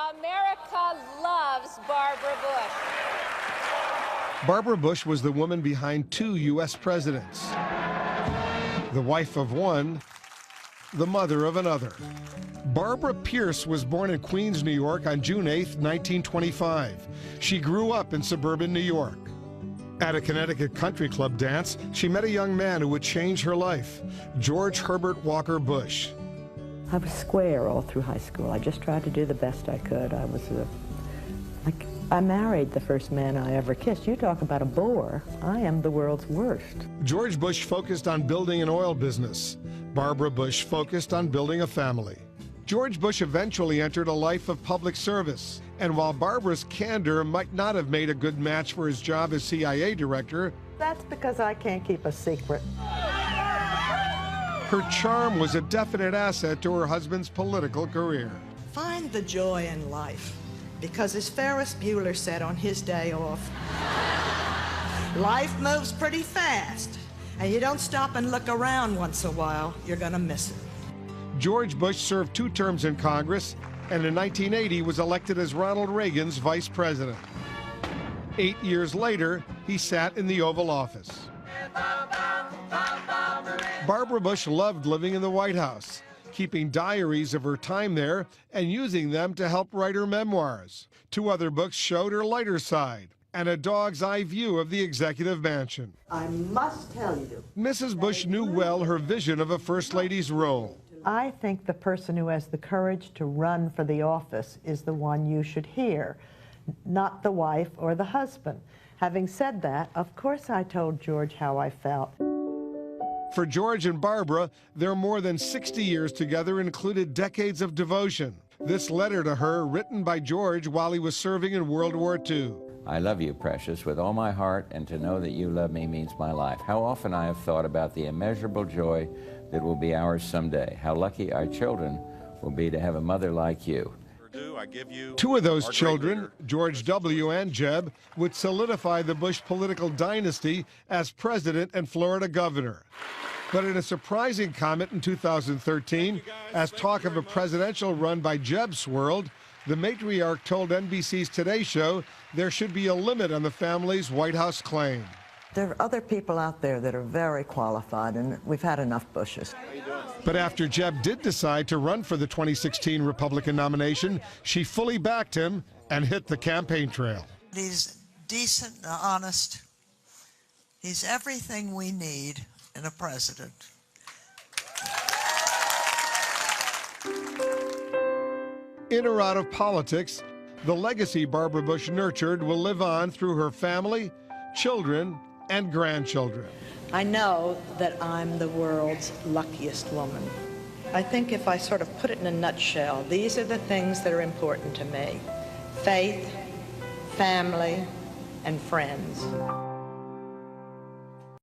America loves Barbara Bush. Barbara Bush was the woman behind 2 U.S. presidents. The wife of one, the mother of another. Barbara Pierce was born in Queens, New York on June 8, 1925. She grew up in suburban New York. At a Connecticut country club dance, she met a young man who would change her life, George Herbert Walker Bush. I was square all through high school. I just tried to do the best I could. I married the first man I ever kissed. You talk about a bore. I am the world's worst. George Bush focused on building an oil business. Barbara Bush focused on building a family. George Bush eventually entered a life of public service. And while Barbara's candor might not have made a good match for his job as CIA director, That's because I can't keep a secret. her charm was a definite asset to her husband's political career. Find the joy in life, because as Ferris Bueller said on his day off, life moves pretty fast, and you don't stop and look around once in a while, you're gonna miss it. George Bush served 2 terms in Congress, and in 1980 was elected as Ronald Reagan's vice president. 8 years later, he sat in the Oval Office. Barbara Bush loved living in the White House, keeping diaries of her time there and using them to help write her memoirs. 2 other books showed her lighter side and a dog's eye view of the executive mansion. I must tell you, Mrs. Bush knew well her vision of a first lady's role. I think the person who has the courage to run for the office is the one you should hear, not the wife or the husband. Having said that, of course I told George how I felt. For George and Barbara, their more than 60 years together included decades of devotion. This letter to her, written by George while he was serving in World War II. I love you, precious, with all my heart, and to know that you love me means my life. How often I have thought about the immeasurable joy that will be ours someday. How lucky our children will be to have a mother like you. 2 of those children, George W. and Jeb, would solidify the Bush political dynasty as president and Florida governor. But in a surprising comment in 2013, as talk of a presidential run by Jeb swirled, the matriarch told NBC's Today Show there should be a limit on the family's White House claim. There are other people out there that are very qualified, and we've had enough Bushes. But after Jeb did decide to run for the 2016 Republican nomination, she fully backed him and hit the campaign trail. He's decent, honest. He's everything we need in a president. In or out of politics, the legacy Barbara Bush nurtured will live on through her family, children, and grandchildren. I know that I'm the world's luckiest woman. I think if I sort of put it in a nutshell, these are the things that are important to me: faith, family, and friends.